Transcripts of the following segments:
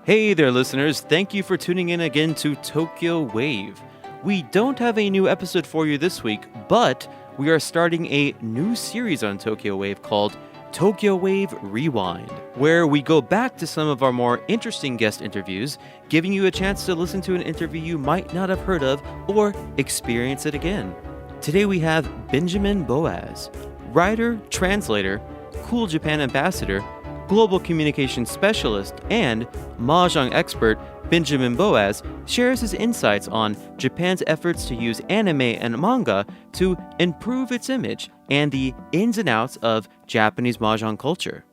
Hey there, listeners. Thank you for tuning in again to Tokyo Wave. We don't have a new episode for you this week, but we are starting a new series on Tokyo Wave called Tokyo Wave Rewind, where we go back to some of our more interesting guest interviews, giving you a chance to listen to an interview you might not have heard of or experience it again. Today we have Benjamin Boas, writer, translator, Cool Japan ambassador, global communications specialist, and mahjong expert. Benjamin Boas shares his insights on Japan's efforts to use anime and manga to improve its image and the ins and outs of Japanese mahjong culture.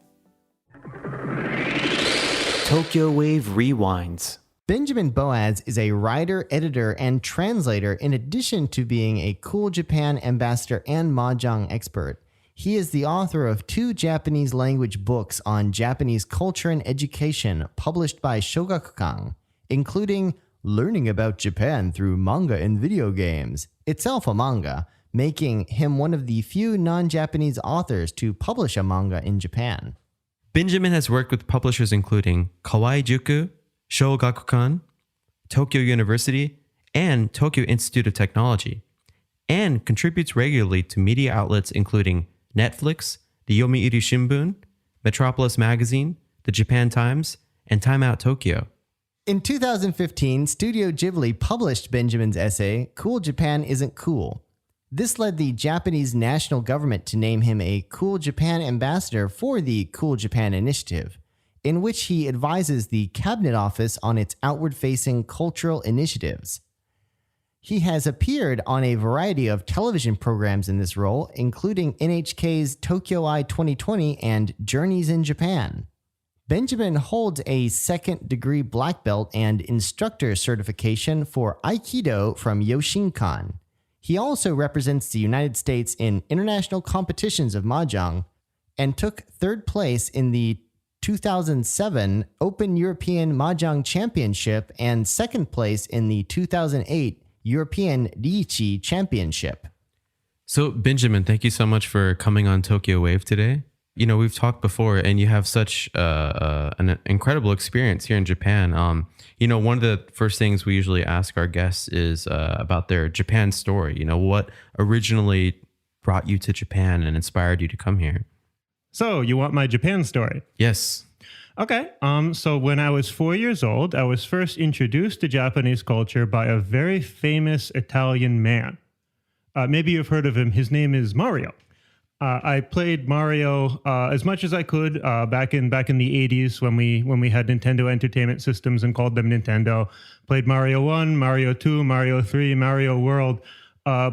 Tokyo Wave Rewinds. Benjamin Boas is a writer, editor, and translator in addition to being a Cool Japan ambassador and mahjong expert. He is the author of 2 Japanese language books on Japanese culture and education published by Shogakukan, including Learning About Japan Through Manga and Video Games, itself a manga, making him one of the few non-Japanese authors to publish a manga in Japan. Benjamin has worked with publishers including Kawai Juku, Shogakukan, Tokyo University, and Tokyo Institute of Technology, and contributes regularly to media outlets including Netflix, the Yomiuri Shimbun, Metropolis Magazine, the Japan Times, and Time Out Tokyo. In 2015, Studio Ghibli published Benjamin's essay, Cool Japan Isn't Cool. This led the Japanese national government to name him a Cool Japan ambassador for the Cool Japan Initiative, in which he advises the Cabinet Office on its outward-facing cultural initiatives. He has appeared on a variety of television programs in this role, including NHK's Tokyo Eye 2020 and Journeys in Japan. Benjamin holds a second-degree black belt and instructor certification for Aikido from Yoshinkan. He also represents the United States in international competitions of mahjong and took third place in the 2007 Open European Mahjong Championship and second place in the 2008 European Riichi Championship. So, Benjamin, thank you so much for coming on Tokyo Wave today. You know, we've talked before, and you have such an incredible experience here in Japan. One of the first things we usually ask our guests is about their Japan story. You know, what originally brought you to Japan and inspired you to come here? So, you want my Japan story? Yes. Okay. So when I was 4 years old, I was first introduced to Japanese culture by a very famous Italian man. Maybe you've heard of him. His name is Mario. I played Mario as much as I could back in the 80s when we had Nintendo Entertainment Systems and called them Nintendo. Played Mario 1, Mario 2, Mario 3, Mario World.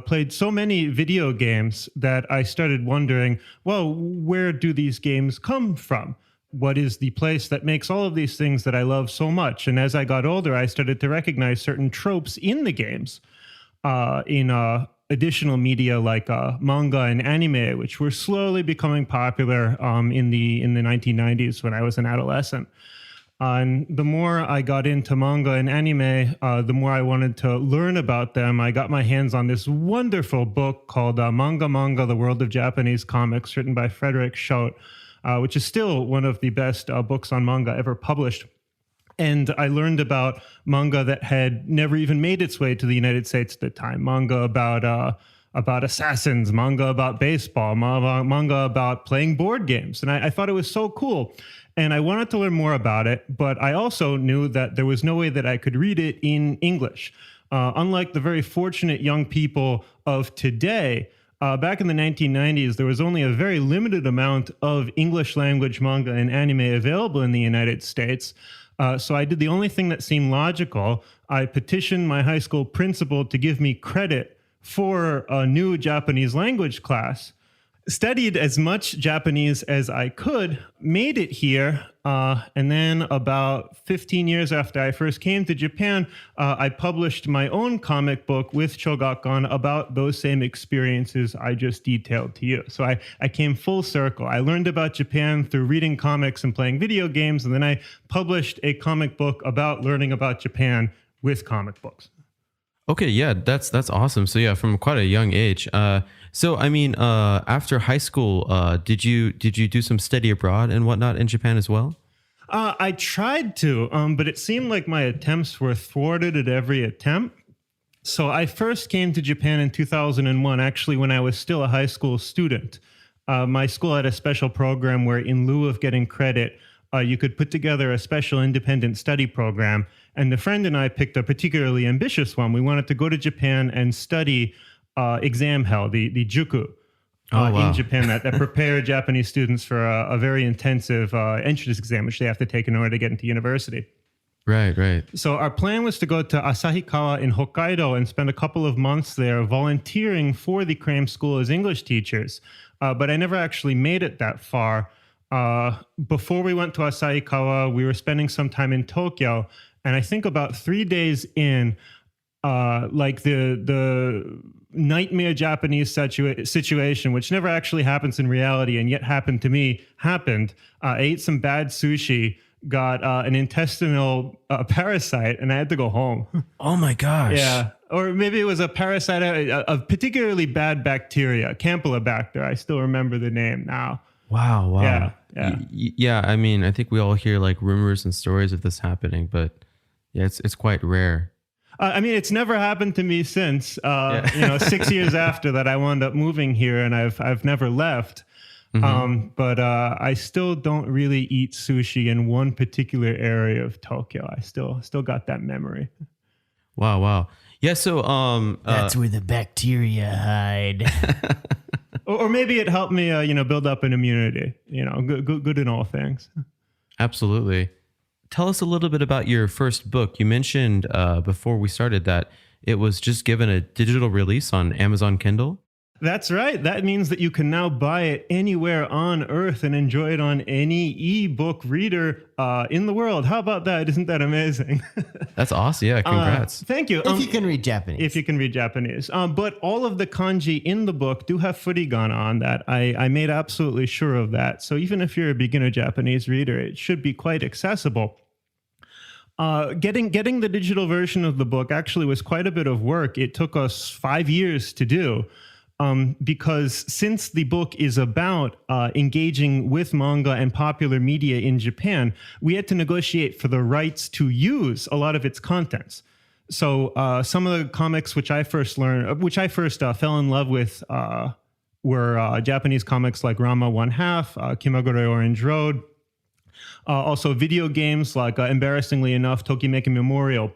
Played so many video games that I started wondering, well, where do these games come from? What is the place that makes all of these things that I love so much? And as I got older, I started to recognize certain tropes in the games, in additional media like manga and anime, which were slowly becoming popular in the 1990s when I was an adolescent. And the more I got into manga and anime, the more I wanted to learn about them. I got my hands on this wonderful book called Manga Manga, The World of Japanese Comics, written by Frederick Schout, which is still one of the best books on manga ever published. And I learned about manga that had never even made its way to the United States at the time. Manga about assassins, manga about baseball, manga about playing board games. And I thought it was so cool. And I wanted to learn more about it, but I also knew that there was no way that I could read it in English. Unlike the very fortunate young people of today, back in the 1990s, there was only a very limited amount of English language manga and anime available in the United States. So I did the only thing that seemed logical. I petitioned my high school principal to give me credit for a new Japanese language class. Studied as much Japanese as I could, made it here, and then about 15 years after I first came to Japan, I published my own comic book with Shogakukan about those same experiences I just detailed to you. So I came full circle. I learned about Japan through reading comics and playing video games, and then I published a comic book about learning about Japan with comic books. Okay, yeah, that's awesome. So yeah, from quite a young age. After high school, did you do some study abroad and whatnot in Japan as well? I tried to, but it seemed like my attempts were thwarted at every attempt. So I first came to Japan in 2001, actually, when I was still a high school student. My school had a special program where, in lieu of getting credit, you could put together a special independent study program. And the friend and I picked a particularly ambitious one. We wanted to go to Japan and study exam hell, the juku. In Japan that prepare Japanese students for a very intensive entrance exam, which they have to take in order to get into university. Right. So our plan was to go to Asahikawa in Hokkaido and spend a couple of months there volunteering for the cram school as English teachers. But I never actually made it that far. Before we went to Asahikawa, we were spending some time in Tokyo. And I think about 3 days in, like the nightmare Japanese situation, which never actually happens in reality and yet happened to me, happened. I ate some bad sushi, got an intestinal parasite, and I had to go home. Oh my gosh. Yeah. Or maybe it was a parasite, a particularly bad bacteria, Campylobacter. I still remember the name now. Wow. Yeah. Yeah, I mean, I think we all hear like rumors and stories of this happening, but yeah, it's quite rare. I mean, it's never happened to me since. 6 years after that, I wound up moving here, and I've never left. But I still don't really eat sushi in one particular area of Tokyo. I still got that memory. Wow. Yeah. So That's where the bacteria hide. Or maybe it helped me, build up an immunity. Good in all things. Absolutely. Tell us a little bit about your first book. You mentioned before we started that it was just given a digital release on Amazon Kindle. That's right. That means that you can now buy it anywhere on Earth and enjoy it on any ebook reader in the world. How about that? Isn't that amazing? That's awesome. Yeah, congrats. Thank you. If you can read Japanese. If you can read Japanese. But all of the kanji in the book do have furigan on that. I made absolutely sure of that. So even if you're a beginner Japanese reader, it should be quite accessible. Getting the digital version of the book actually was quite a bit of work. It took us 5 years to do. Because since the book is about engaging with manga and popular media in Japan, we had to negotiate for the rights to use a lot of its contents. So some of the comics which I first fell in love with were Japanese comics like Ranma 1/2, Kimagure Orange Road, also video games like, embarrassingly enough, Tokimeki Memorial.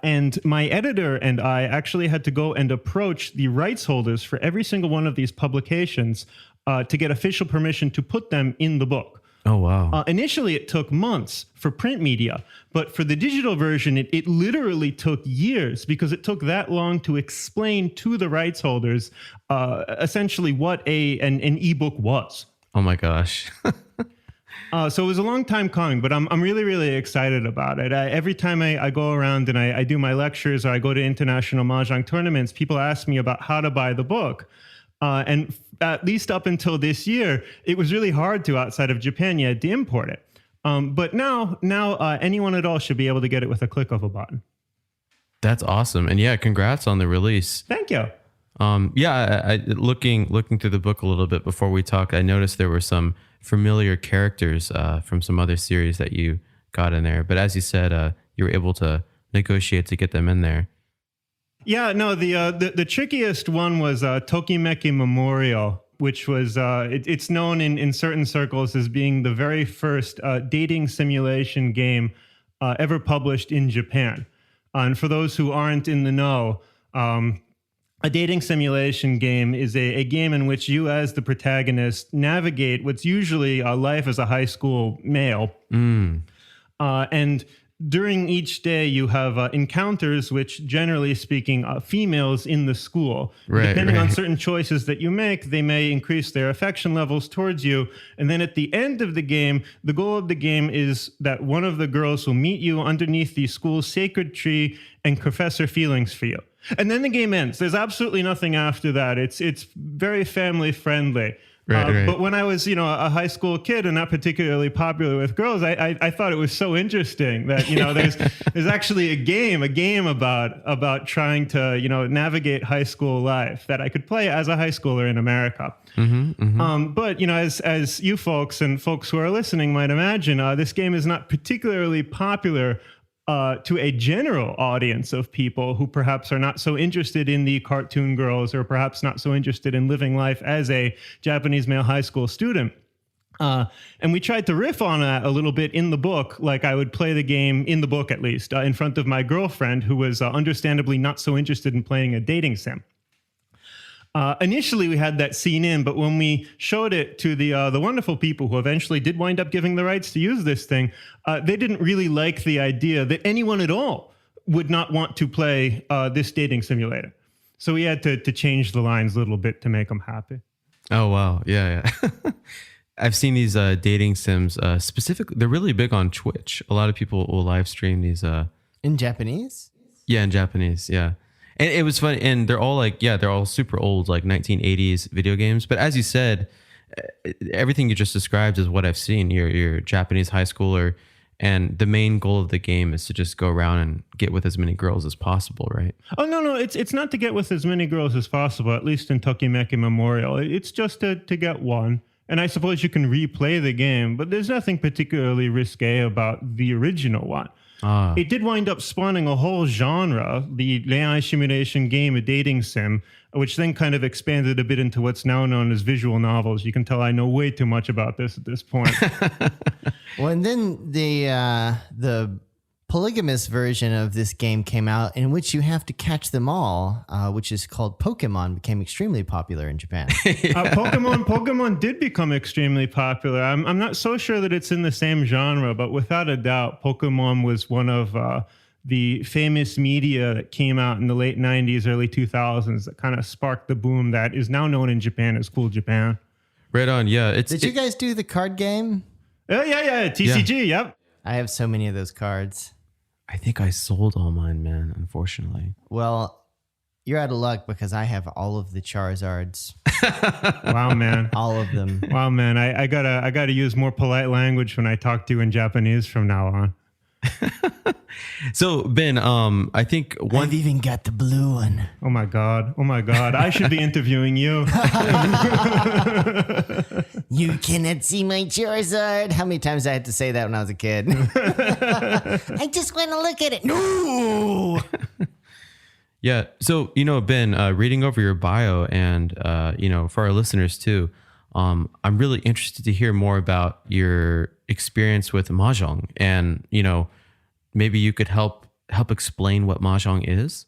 And my editor and I actually had to go and approach the rights holders for every single one of these publications to get official permission to put them in the book. Oh, wow. Initially, it took months for print media, but for the digital version, it literally took years because it took that long to explain to the rights holders essentially what an ebook was. Oh, my gosh. So it was a long time coming, but I'm really, really excited about it. Every time I go around and I do my lectures or I go to international mahjong tournaments, people ask me about how to buy the book. And at least up until this year, it was really hard to outside of Japan. You had to import it. But now anyone at all should be able to get it with a click of a button. That's awesome. And yeah, congrats on the release. Thank you. I looking through the book a little bit before we talked, I noticed there were some familiar characters from some other series that you got in there. But as you said, you were able to negotiate to get them in there. Yeah, no, the trickiest one was Tokimeki Memorial, which was, it's known in certain circles as being the very first dating simulation game ever published in Japan. And for those who aren't in the know, a dating simulation game is a game in which you, as the protagonist, navigate what's usually a life as a high school male. And during each day, you have encounters which, generally speaking, females in the school. Depending on certain choices that you make, they may increase their affection levels towards you. And then at the end of the game, the goal of the game is that one of the girls will meet you underneath the school's sacred tree and confess her feelings for you. And then the game ends. There's absolutely nothing after that. It's very family friendly. Right. But when I was, a high school kid and not particularly popular with girls, I thought it was so interesting that, there's actually a game about trying to, navigate high school life that I could play as a high schooler in America. But, as you folks and folks who are listening might imagine, this game is not particularly popular to a general audience of people who perhaps are not so interested in the cartoon girls or perhaps not so interested in living life as a Japanese male high school student. And we tried to riff on that a little bit in the book, like I would play the game, in the book at least, in front of my girlfriend, who was understandably not so interested in playing a dating sim. Initially, we had that scene in, but when we showed it to the wonderful people who eventually did wind up giving the rights to use this thing, they didn't really like the idea that anyone at all would not want to play this dating simulator. So we had to change the lines a little bit to make them happy. Oh, wow. Yeah. I've seen these dating sims specifically. They're really big on Twitch. A lot of people will live stream these. In Japanese? Yeah, in Japanese. Yeah. And it was funny, and they're all super old, like 1980s video games. But as you said, everything you just described is what I've seen. You're a Japanese high schooler, and the main goal of the game is to just go around and get with as many girls as possible, right? Oh, no, it's not to get with as many girls as possible, at least in Tokimeki Memorial. It's just to get one. And I suppose you can replay the game, but there's nothing particularly risque about the original one. It did wind up spawning a whole genre, the Reiai simulation game, a dating sim, which then kind of expanded a bit into what's now known as visual novels. You can tell I know way too much about this at this point. Well, and then the polygamous version of this game came out, in which you have to catch them all, which is called Pokemon, became extremely popular in Japan. Pokemon did become extremely popular. I'm not so sure that it's in the same genre, but without a doubt, Pokemon was one of the famous media that came out in the late 90s, early 2000s that kind of sparked the boom that is now known in Japan as Cool Japan. Right on. Yeah. Did you guys do the card game? Yeah. TCG, yep. I have so many of those cards. I think I sold all mine, man, unfortunately. Well, you're out of luck because I have all of the Charizards. Wow, man. All of them. Wow, man. I gotta use more polite language when I talk to you in Japanese from now on. So, Ben, I think I've even got the blue one. Oh my God. I should be interviewing you. You cannot see my Charizard. How many times I had to say that when I was a kid? I just want to look at it. No. Yeah. So, Ben, reading over your bio and, for our listeners too, I'm really interested to hear more about your experience with mahjong, and, maybe you could help explain what mahjong is.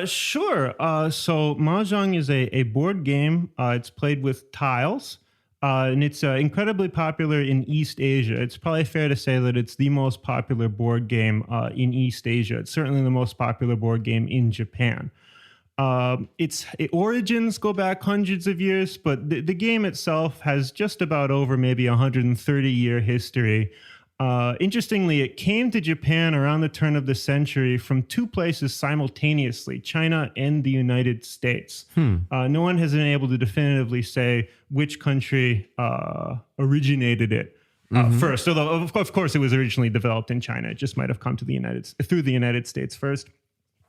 Sure. So mahjong is a board game. It's played with tiles. And it's incredibly popular in East Asia. It's probably fair to say that it's the most popular board game in East Asia. It's certainly the most popular board game in Japan. Its origins go back hundreds of years, but the game itself has just about over maybe 130-year history. Interestingly, it came to Japan around the turn of the century from two places simultaneously, China and the United States. No one has been able to definitively say which country originated it first, although of course it was originally developed in China. It just might have come to through the United States first.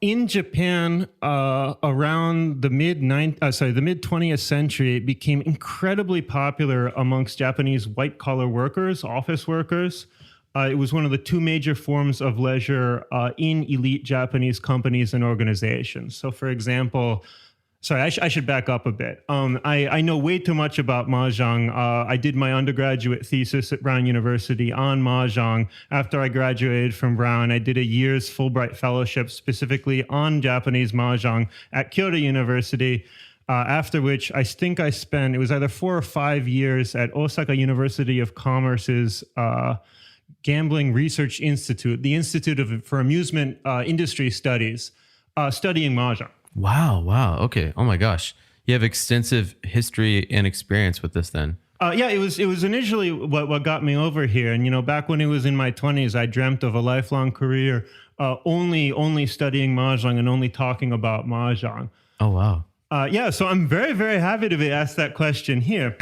In Japan, around the mid 20th century, it became incredibly popular amongst Japanese white-collar workers, office workers. It was one of the two major forms of leisure in elite Japanese companies and organizations. So, for example, I should back up a bit. I know way too much about mahjong. I did my undergraduate thesis at Brown University on mahjong. After I graduated from Brown, I did a year's Fulbright fellowship specifically on Japanese mahjong at Kyoto University. After which I think I spent, it was either 4 or 5 years at Osaka University of Commerce's Gambling Research Institute, the Institute for Amusement Industry Studies, studying mahjong. Wow. Okay. Oh my gosh. You have extensive history and experience with this then. Yeah, it was initially what got me over here. And, back when it was in my 20s, I dreamt of a lifelong career only studying mahjong and only talking about mahjong. Oh, wow. Yeah, so I'm very, very happy to be asked that question here.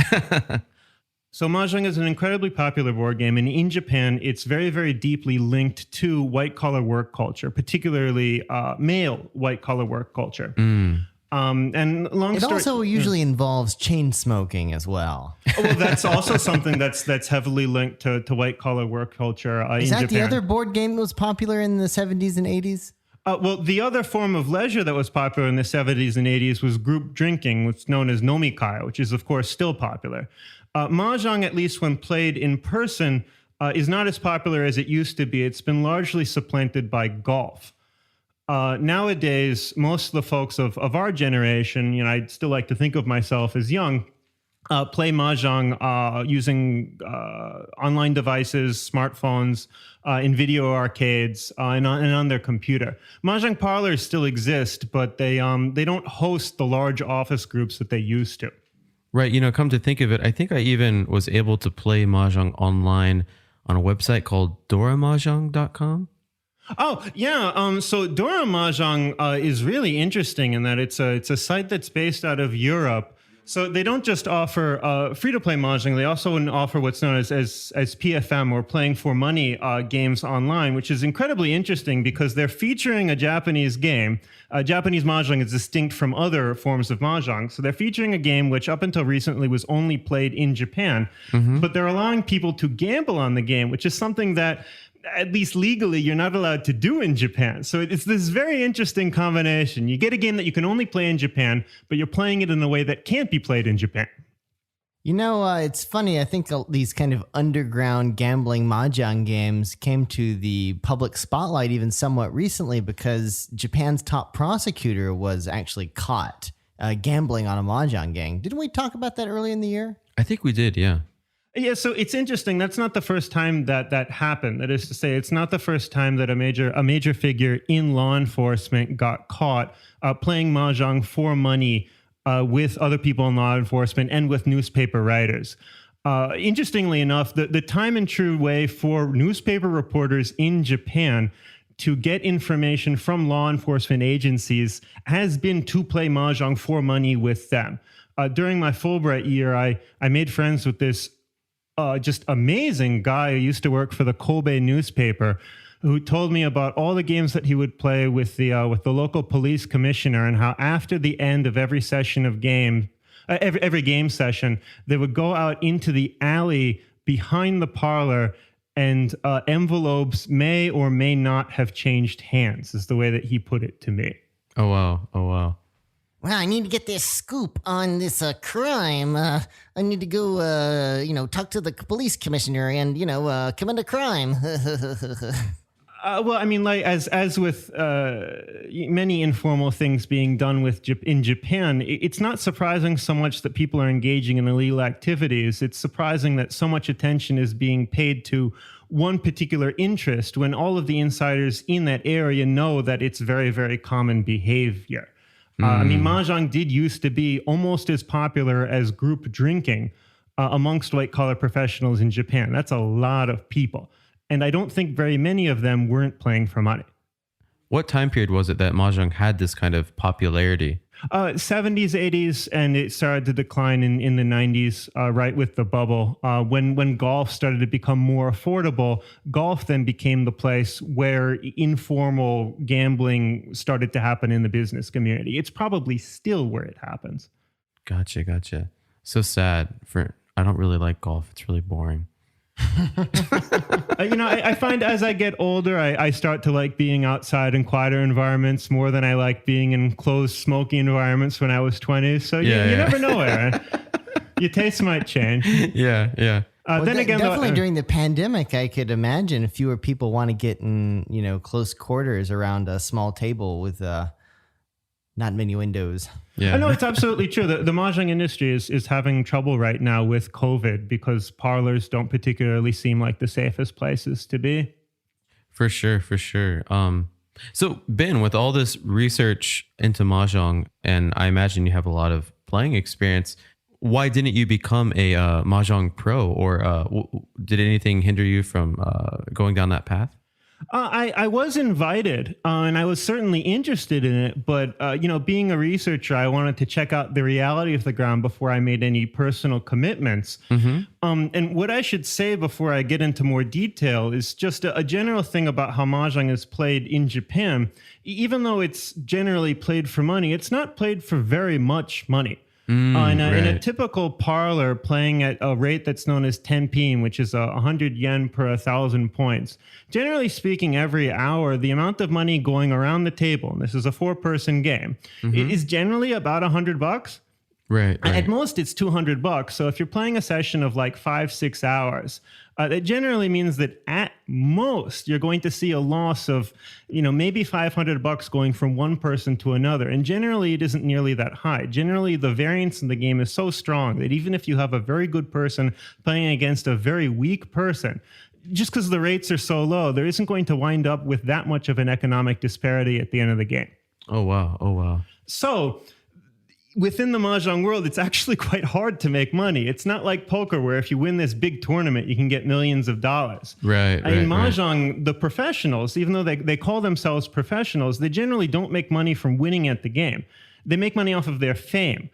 So mahjong is an incredibly popular board game, and in Japan, it's very, very deeply linked to white-collar work culture, particularly male white-collar work culture. And long It story, also usually involves chain smoking as well. well, that's also something that's heavily linked to white-collar work culture Is in that Japan. the other board game that was popular in the 70s and 80s? Well, the other form of leisure that was popular in the 70s and 80s was group drinking, what's known as nomikai, which is, of course, still popular. Mahjong, at least when played in person, is not as popular as it used to be. It's been largely supplanted by golf. Nowadays, most of the folks of our generation, I'd still like to think of myself as young, play mahjong using online devices, smartphones, in video arcades, and on their computer. Mahjong parlors still exist, but they don't host the large office groups that they used to. Right. Come to think of it, I think I even was able to play mahjong online on a website called doramahjong.com. Oh, yeah. So Dora Mahjong is really interesting in that it's a site that's based out of Europe. So they don't just offer free-to-play mahjong, they also offer what's known as PFM, or playing for money games online, which is incredibly interesting because they're featuring a Japanese game. Japanese mahjong is distinct from other forms of mahjong. So they're featuring a game which up until recently was only played in Japan, but they're allowing people to gamble on the game, which is something that at least legally, you're not allowed to do in Japan. So it's this very interesting combination. You get a game that you can only play in Japan, but you're playing it in a way that can't be played in Japan. It's funny. I think these kind of underground gambling mahjong games came to the public spotlight even somewhat recently because Japan's top prosecutor was actually caught gambling on a mahjong game. Didn't we talk about that early in the year? I think we did, yeah. Yeah, so it's interesting. That's not the first time that happened. That is to say, it's not the first time that a major figure in law enforcement got caught playing mahjong for money with other people in law enforcement and with newspaper writers. Interestingly enough, the time and true way for newspaper reporters in Japan to get information from law enforcement agencies has been to play mahjong for money with them. During my Fulbright year, I made friends with this just amazing guy who used to work for the Kobe newspaper, who told me about all the games that he would play with the local police commissioner, and how after the end of every session of every game session, they would go out into the alley behind the parlor, and envelopes may or may not have changed hands, is the way that he put it to me. Oh, wow. Oh, wow. Well, I need to get this scoop on this crime. I need to go, talk to the police commissioner and, commit a crime. Well, I mean, like as with many informal things being done in Japan, it's not surprising so much that people are engaging in illegal activities. It's surprising that so much attention is being paid to one particular interest when all of the insiders in that area know that it's very, very common behavior. I mean, mahjong did used to be almost as popular as group drinking amongst white-collar professionals in Japan. That's a lot of people. And I don't think very many of them weren't playing for money. What time period was it that mahjong had this kind of popularity? 70s, 80s, and it started to decline in the 90s, right with the bubble. When golf started to become more affordable, golf then became the place where informal gambling started to happen in the business community. It's probably still where it happens. Gotcha. So sad. I don't really like golf. It's really boring. I find as I get older, I start to like being outside in quieter environments more than I like being in closed, smoky environments when I was 20. So you never know, Aaron. Your taste might change. Yeah. Then again, definitely during the pandemic, I could imagine fewer people want to get in, close quarters around a small table with not many windows. Yeah. I know it's absolutely true. The mahjong industry is having trouble right now with COVID because parlors don't particularly seem like the safest places to be. For sure. So Ben, with all this research into mahjong, and I imagine you have a lot of playing experience, why didn't you become a mahjong pro, or did anything hinder you from going down that path? I was invited, and I was certainly interested in it. But being a researcher, I wanted to check out the reality of the ground before I made any personal commitments. And what I should say before I get into more detail is just a general thing about how mahjong is played in Japan. Even though it's generally played for money, it's not played for very much money. In a typical parlor, playing at a rate that's known as tenpin, which is 100 yen per 1,000 points. Generally speaking, every hour, the amount of money going around the table, and this is a 4-person game, is generally about $100. Right. At most, it's $200. So if you're playing a session of like 5-6 hours, that generally means that at most you're going to see a loss of, maybe $500 going from one person to another. And generally, it isn't nearly that high. Generally, the variance in the game is so strong that even if you have a very good person playing against a very weak person, just because the rates are so low, there isn't going to wind up with that much of an economic disparity at the end of the game. Oh, wow. So within the mahjong world, it's actually quite hard to make money. It's not like poker where if you win this big tournament, you can get millions of dollars. Right. In mahjong, the professionals, even though they call themselves professionals, they generally don't make money from winning at the game. They make money off of their fame.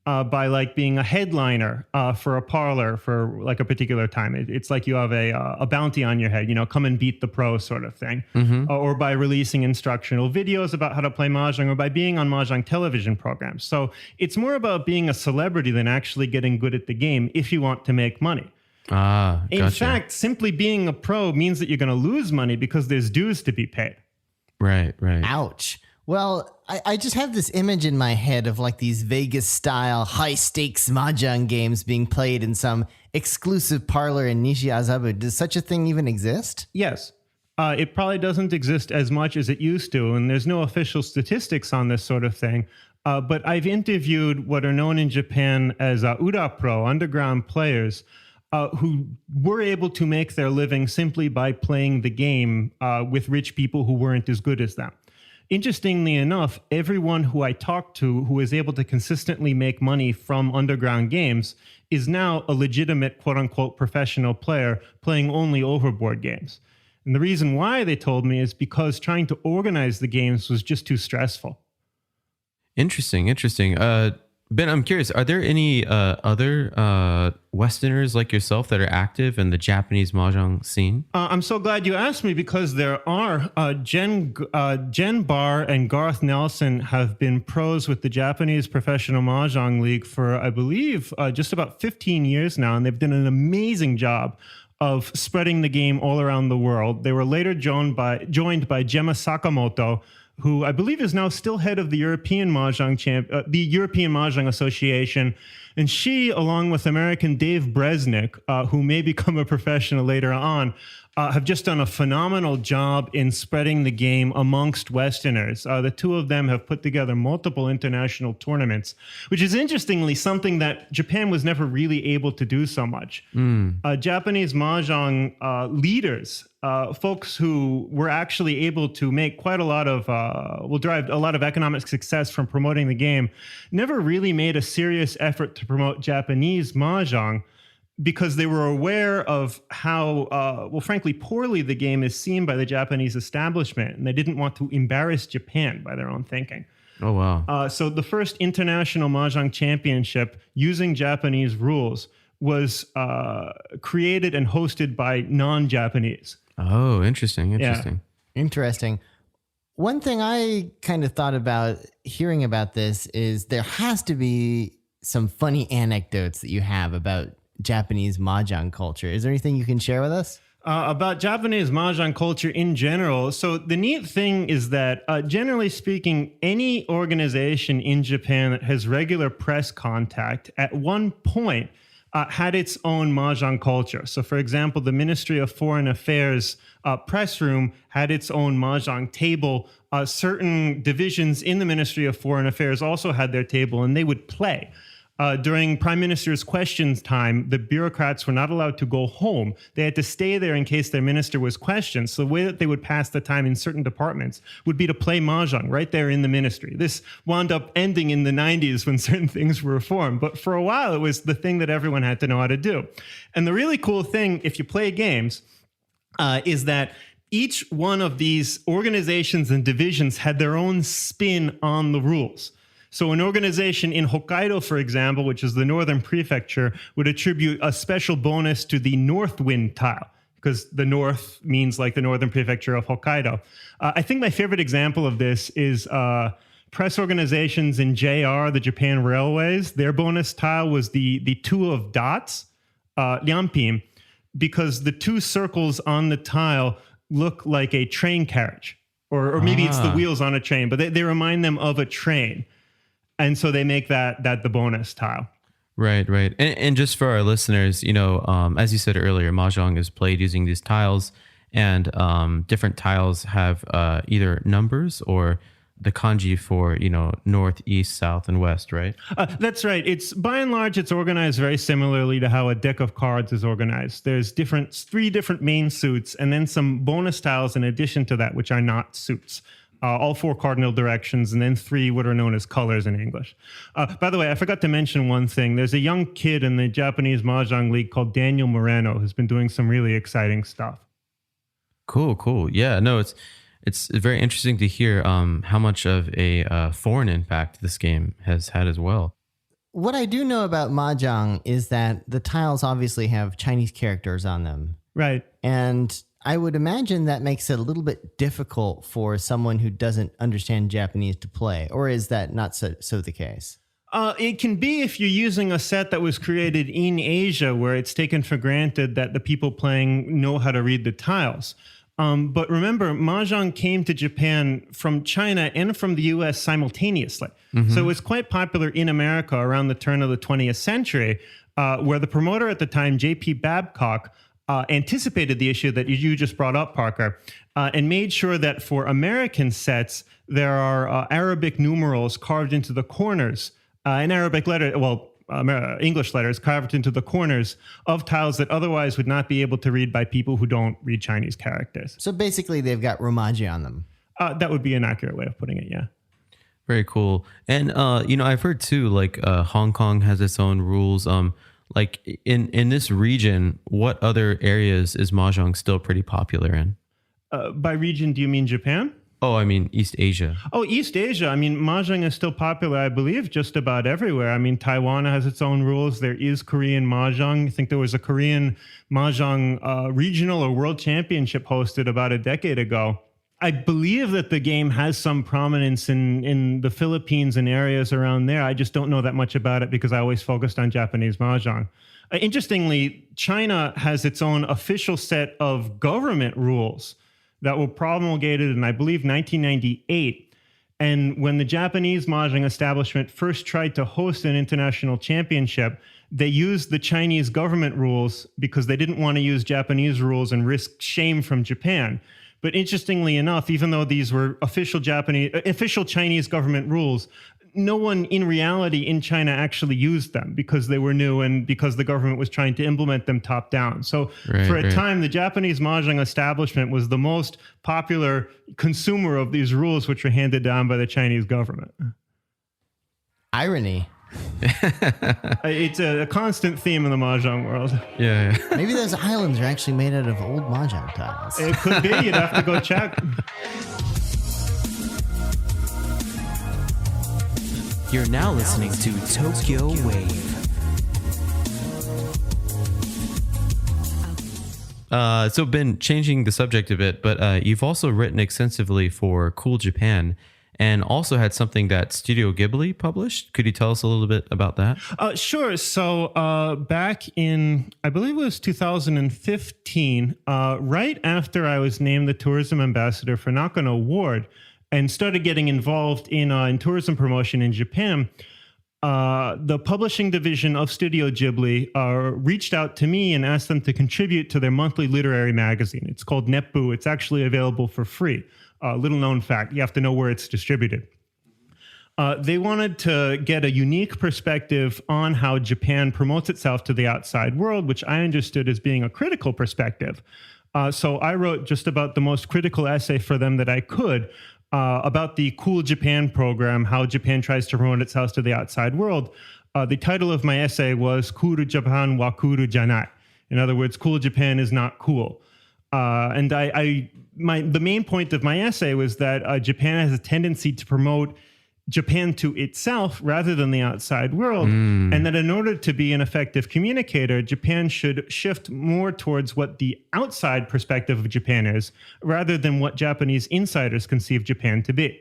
By like being a headliner for a parlor for like a particular time. It's like you have a bounty on your head, come and beat the pro sort of thing. Or by releasing instructional videos about how to play mahjong, or by being on mahjong television programs. So it's more about being a celebrity than actually getting good at the game if you want to make money. Gotcha. In fact, simply being a pro means that you're going to lose money because there's dues to be paid. Right. Ouch. Well, I just have this image in my head of like these Vegas-style high-stakes mahjong games being played in some exclusive parlor in Nishiazabu. Does such a thing even exist? Yes. It probably doesn't exist as much as it used to, and there's no official statistics on this sort of thing. But I've interviewed what are known in Japan as Ura-pro, underground players, who were able to make their living simply by playing the game with rich people who weren't as good as them. Interestingly enough, everyone who I talked to who is able to consistently make money from underground games is now a legitimate quote-unquote professional player playing only overboard games. And the reason why, they told me, is because trying to organize the games was just too stressful. Interesting. Ben, I'm curious, are there any other Westerners like yourself that are active in the Japanese mahjong scene? I'm so glad you asked me, because there are. Jen Barr and Garth Nelson have been pros with the Japanese Professional Mahjong League for, I believe, just about 15 years now, and they've done an amazing job of spreading the game all around the world. They were later joined by Gemma Sakamoto, who I believe is now still head of the European Mahjong European Mahjong Association. And she, along with American Dave Bresnik, who may become a professional later on, have just done a phenomenal job in spreading the game amongst Westerners. The two of them have put together multiple international tournaments, which is interestingly something that Japan was never really able to do so much. Japanese mahjong leaders, folks who were actually able to make quite a lot of, will drive a lot of economic success from promoting the game, never really made a serious effort to promote Japanese mahjong, because they were aware of how, frankly, poorly the game is seen by the Japanese establishment, and they didn't want to embarrass Japan by their own thinking. Oh, wow. So the first international Mahjong championship using Japanese rules was created and hosted by non-Japanese. Oh, interesting. Interesting. One thing I kind of thought about hearing about this is there has to be some funny anecdotes that you have about Japanese mahjong culture. Is there anything you can share with us? About Japanese mahjong culture in general. So the neat thing is that, generally speaking, any organization in Japan that has regular press contact at one point had its own mahjong culture. So, for example, the Ministry of Foreign Affairs press room had its own mahjong table. Certain divisions in the Ministry of Foreign Affairs also had their table, and they would play. During Prime Minister's questions time, the bureaucrats were not allowed to go home. They had to stay there in case their minister was questioned. So the way that they would pass the time in certain departments would be to play mahjong right there in the ministry. This wound up ending in the 90s when certain things were reformed. But for a while, it was the thing that everyone had to know how to do. And the really cool thing, if you play games, is that each one of these organizations and divisions had their own spin on the rules. So an organization in Hokkaido, for example, which is the northern prefecture, would attribute a special bonus to the north wind tile, because the north means like the northern prefecture of Hokkaido. I think my favorite example of this is press organizations in JR, the Japan Railways. Their bonus tile was the two of dots, Lianpim, because the two circles on the tile look like a train carriage, or maybe it's the wheels on a train, but they remind them of a train. And so they make that the bonus tile. Right. And just for our listeners, as you said earlier, mahjong is played using these tiles, and different tiles have either numbers or the kanji for, north, east, south, and west, right? That's right. It's by and large, it's organized very similarly to how a deck of cards is organized. There's three different main suits, and then some bonus tiles in addition to that, which are not suits. All four cardinal directions, and then three what are known as colors in English. By the way, I forgot to mention one thing. There's a young kid in the Japanese Mahjong League called Daniel Moreno who's been doing some really exciting stuff. Cool. Yeah, no, it's very interesting to hear how much of a foreign impact this game has had as well. What I do know about mahjong is that the tiles obviously have Chinese characters on them. Right. And I would imagine that makes it a little bit difficult for someone who doesn't understand Japanese to play. Or is that not so the case? It can be if you're using a set that was created in Asia, where it's taken for granted that the people playing know how to read the tiles. But remember, mahjong came to Japan from China and from the US simultaneously. Mm-hmm. So it was quite popular in America around the turn of the 20th century, where the promoter at the time, J.P. Babcock, anticipated the issue that you just brought up, Parker, and made sure that for American sets, there are Arabic numerals carved into the corners, and English letters carved into the corners of tiles that otherwise would not be able to read by people who don't read Chinese characters. So basically, they've got romaji on them. That would be an accurate way of putting it, yeah. Very cool. And, I've heard too, like Hong Kong has its own rules. Like in this region, what other areas is mahjong still pretty popular in? By region, do you mean Japan? Oh, I mean East Asia. Oh, East Asia. I mean, mahjong is still popular, I believe, just about everywhere. I mean, Taiwan has its own rules. There is Korean mahjong. I think there was a Korean mahjong regional or world championship hosted about a decade ago. I believe that the game has some prominence in the Philippines and areas around there. I just don't know that much about it because I always focused on Japanese mahjong. Interestingly, China has its own official set of government rules that were promulgated in, I believe, 1998. And when the Japanese mahjong establishment first tried to host an international championship, they used the Chinese government rules because they didn't want to use Japanese rules and risk shame from Japan. But interestingly enough, even though these were official Chinese government rules, no one in reality in China actually used them because they were new and because the government was trying to implement them top down. So for a time, the Japanese mahjong establishment was the most popular consumer of these rules, which were handed down by the Chinese government. Irony. It's a constant theme in the mahjong world. Yeah. Maybe those islands are actually made out of old mahjong tiles. It could be. You'd have to go check. You're now listening to Tokyo Wave. So Ben, changing the subject a bit, but you've also written extensively for Cool Japan and also had something that Studio Ghibli published. Could you tell us a little bit about that? Sure. So back in, I believe it was 2015, right after I was named the tourism ambassador for Nakano Award and started getting involved in tourism promotion in Japan, the publishing division of Studio Ghibli reached out to me and asked them to contribute to their monthly literary magazine. It's called Neppu. It's actually available for free. Little known fact, you have to know where it's distributed. They wanted to get a unique perspective on how Japan promotes itself to the outside world, which I understood as being a critical perspective. So I wrote just about the most critical essay for them that I could about the Cool Japan program, how Japan tries to promote itself to the outside world. The title of my essay was Kuru Japan wa kuru janai. In other words, Cool Japan is not cool. And I the main point of my essay was that Japan has a tendency to promote Japan to itself rather than the outside world, and that in order to be an effective communicator, Japan should shift more towards what the outside perspective of Japan is, rather than what Japanese insiders conceive Japan to be.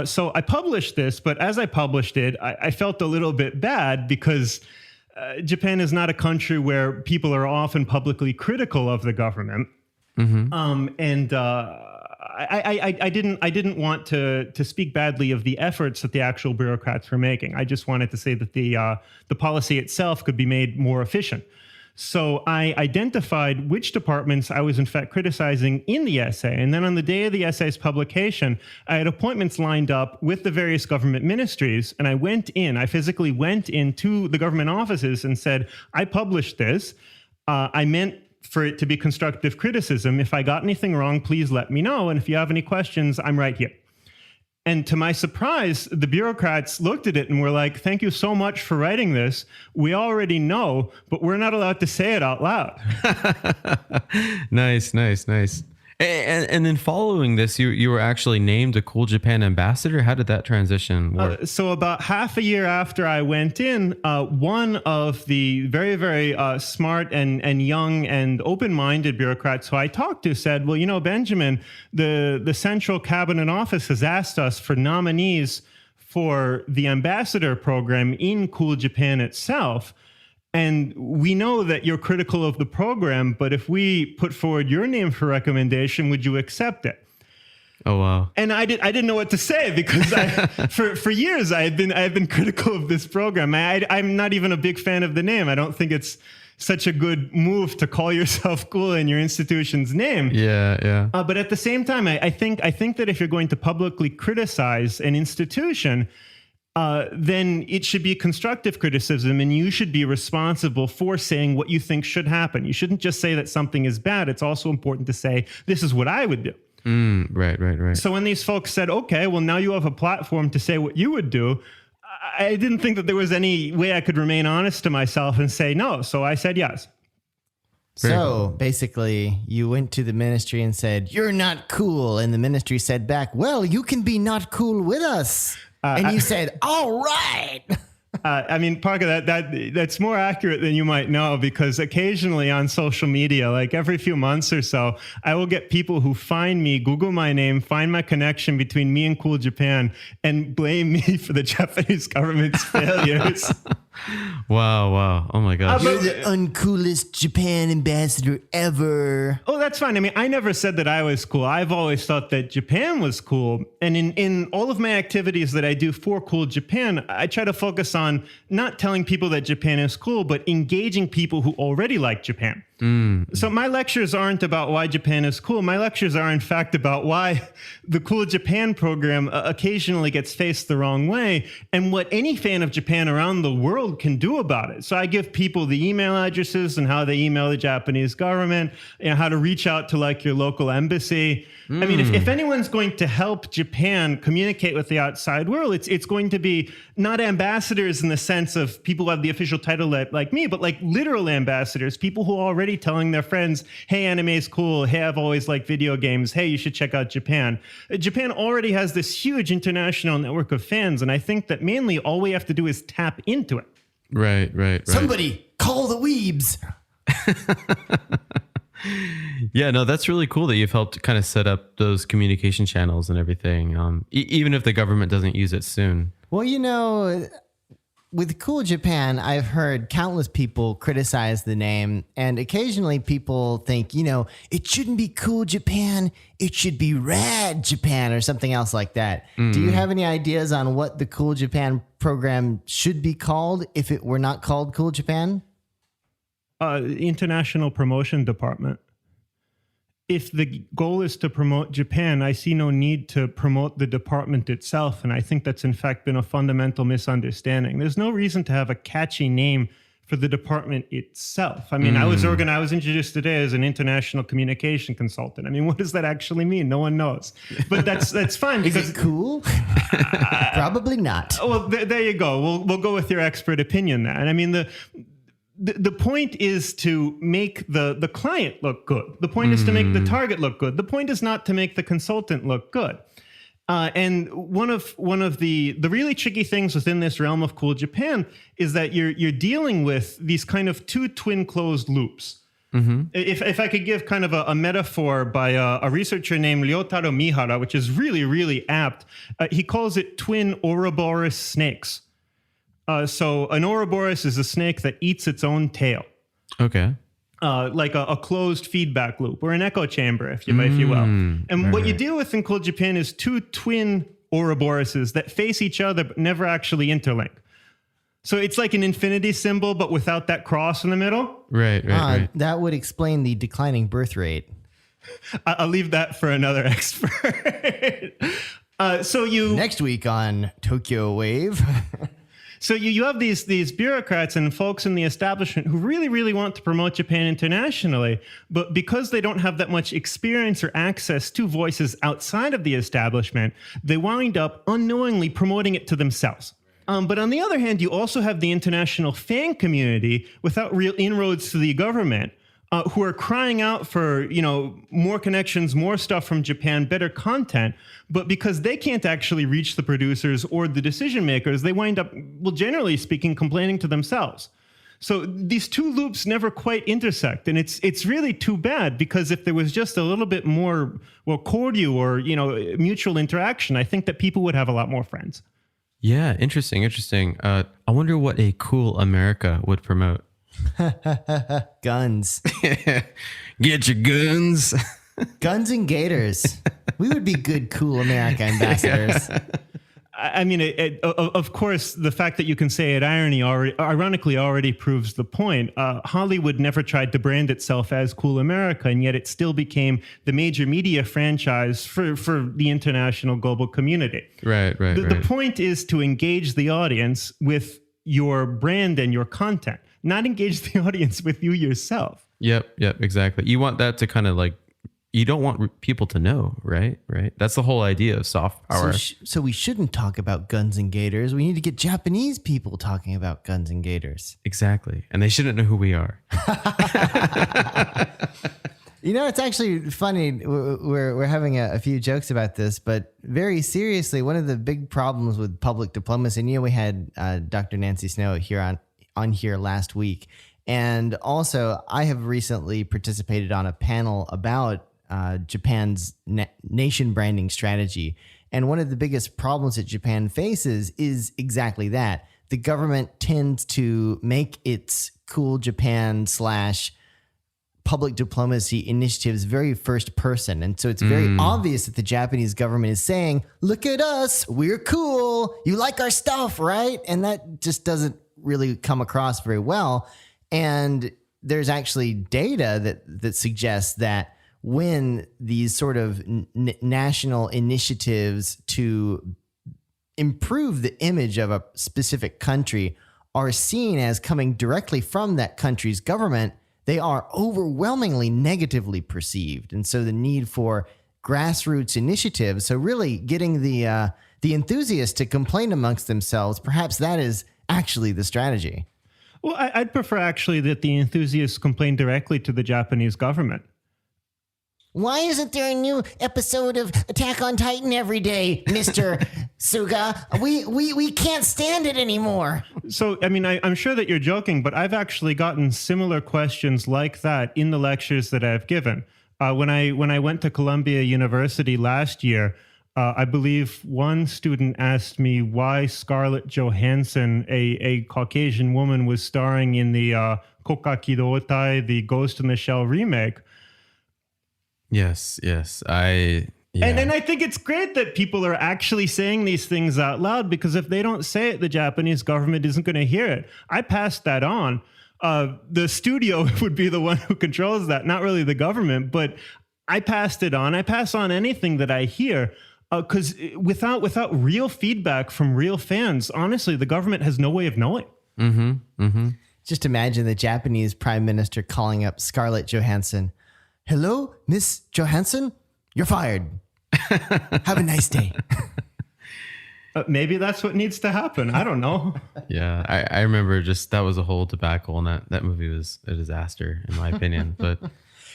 So I published this, but as I published it, I felt a little bit bad because Japan is not a country where people are often publicly critical of the government. I didn't want to speak badly of the efforts that the actual bureaucrats were making. I just wanted to say that the policy itself could be made more efficient. So I identified which departments I was in fact criticizing in the essay. And then on the day of the essay's publication, I had appointments lined up with the various government ministries. And I physically went into the government offices and said, I published this. I meant for it to be constructive criticism. If I got anything wrong, please let me know. And if you have any questions, I'm right here. And to my surprise, the bureaucrats looked at it and were like, thank you so much for writing this. We already know, but we're not allowed to say it out loud. Nice. And then following this, you were actually named a Cool Japan ambassador. How did that transition work? So about half a year after I went in, one of the very, very smart and young and open-minded bureaucrats who I talked to said, well, you know, Benjamin, the Central Cabinet Office has asked us for nominees for the ambassador program in Cool Japan itself. And we know that you're critical of the program, but if we put forward your name for recommendation, would you accept it? Oh, wow. And I didn't know what to say because for years I had been critical of this program. I'm not even a big fan of the name. I don't think it's such a good move to call yourself cool in your institution's name. Yeah. But at the same time, I think that if you're going to publicly criticize an institution, then it should be constructive criticism, and you should be responsible for saying what you think should happen. You shouldn't just say that something is bad. It's also important to say, this is what I would do. Right. So when these folks said, okay, well, now you have a platform to say what you would do, I didn't think that there was any way I could remain honest to myself and say no. So I said yes. So basically, you went to the ministry and said, you're not cool. And the ministry said back, well, you can be not cool with us. And you said, all right. I mean, Parker, that's more accurate than you might know, because occasionally on social media, like every few months or so, I will get people who find me, Google my name, find my connection between me and Cool Japan, and blame me for the Japanese government's failures. Wow. Oh my gosh. You're the uncoolest Japan ambassador ever. Oh, that's fine. I mean, I never said that I was cool. I've always thought that Japan was cool. And in all of my activities that I do for Cool Japan, I try to focus on not telling people that Japan is cool, but engaging people who already like Japan. So my lectures aren't about why Japan is cool. My lectures are, in fact, about why the Cool Japan program occasionally gets faced the wrong way, and what any fan of Japan around the world can do about it. So I give people the email addresses and how they email the Japanese government, how to reach out to like your local embassy. I mean, if anyone's going to help Japan communicate with the outside world, it's going to be not ambassadors in the sense of people who have the official title like me, but like literal ambassadors, people who are already telling their friends, hey, anime is cool. Hey, I've always liked video games. Hey, you should check out Japan. Japan already has this huge international network of fans, and I think that mainly all we have to do is tap into it. Right. Somebody call the weebs. Yeah, no, that's really cool that you've helped kind of set up those communication channels and everything, even if the government doesn't use it soon. Well, you know, with Cool Japan, I've heard countless people criticize the name, and occasionally people think, you know, it shouldn't be Cool Japan, it should be Rad Japan or something else like that. Do you have any ideas on what the Cool Japan program should be called if it were not called Cool Japan? International Promotion Department. If the goal is to promote Japan, I see no need to promote the department itself. And I think that's in fact been a fundamental misunderstanding. There's no reason to have a catchy name for the department itself. I mean, I was introduced today as an international communication consultant. I mean, what does that actually mean? No one knows. But that's fine. Because Is it cool? Probably not. Well, there you go. We'll go with your expert opinion there. And I mean, the point is to make the client look good. The point is to make the target look good. The point is not to make the consultant look good. And one of the really tricky things within this realm of Cool Japan is that you're dealing with these kind of two twin closed loops. If I could give kind of a metaphor by a researcher named Ryotaro Mihara, which is really, really apt, he calls it twin Ouroboros snakes. So an Ouroboros is a snake that eats its own tail. Okay. Like a closed feedback loop or an echo chamber, if you will. And what you deal with in Cool Japan is two twin Ouroboroses that face each other but never actually interlink. So it's like an infinity symbol, but without that cross in the middle. Right. That would explain the declining birth rate. I'll leave that for another expert. Next week on Tokyo Wave. So you have these bureaucrats and folks in the establishment who really, really want to promote Japan internationally, but because they don't have that much experience or access to voices outside of the establishment, they wind up unknowingly promoting it to themselves. But on the other hand, you also have the international fan community without real inroads to the government, who are crying out for, more connections, more stuff from Japan, better content. But because they can't actually reach the producers or the decision makers, they wind up, generally speaking, complaining to themselves. So these two loops never quite intersect. And it's really too bad, because if there was just a little bit more, cordial or, mutual interaction, I think that people would have a lot more friends. Yeah, interesting. I wonder what a cool America would promote. Guns. Get your guns. Guns and gators. We would be good, cool America ambassadors. I mean, of course, the fact that you can say it ironically already proves the point. Hollywood never tried to brand itself as Cool America, and yet it still became the major media franchise for the international global community. Right. The point is to engage the audience with your brand and your content, not engage the audience with you yourself. Yep, exactly. You want that to kind of you don't want people to know, right? That's the whole idea of soft power. So we shouldn't talk about guns and gators. We need to get Japanese people talking about guns and gators. Exactly. And they shouldn't know who we are. It's actually funny. We're having a few jokes about this, but very seriously, one of the big problems with public diplomacy, and we had Dr. Nancy Snow here on here last week. And also, I have recently participated on a panel about Japan's nation branding strategy. And one of the biggest problems that Japan faces is exactly that. The government tends to make its Cool Japan / public diplomacy initiatives very first person. And so it's very obvious that the Japanese government is saying, look at us, we're cool. You like our stuff, right? And that just doesn't really come across very well. And there's actually data that suggests that when these sort of national initiatives to improve the image of a specific country are seen as coming directly from that country's government, they are overwhelmingly negatively perceived. And so the need for grassroots initiatives, so really getting the enthusiasts to complain amongst themselves, perhaps that is actually the strategy. Well, I'd prefer actually that the enthusiasts complain directly to the Japanese government. Why isn't there a new episode of Attack on Titan every day, Mr. Suga? We can't stand it anymore. So, I mean, I'm sure that you're joking, but I've actually gotten similar questions like that in the lectures that I've given. When I went to Columbia University last year, I believe one student asked me why Scarlett Johansson, a Caucasian woman, was starring in the Koka Kidotai, the Ghost in the Shell remake. Yes. And I think it's great that people are actually saying these things out loud, because if they don't say it, the Japanese government isn't going to hear it. I passed that on. The studio would be the one who controls that, not really the government, but I passed it on. I pass on anything that I hear, because without real feedback from real fans, honestly, the government has no way of knowing. Just imagine the Japanese prime minister calling up Scarlett Johansson. Hello, Miss Johansson? You're fired. Have a nice day. Maybe that's what needs to happen. I don't know. Yeah, I remember just that was a whole debacle, and that movie was a disaster in my opinion. But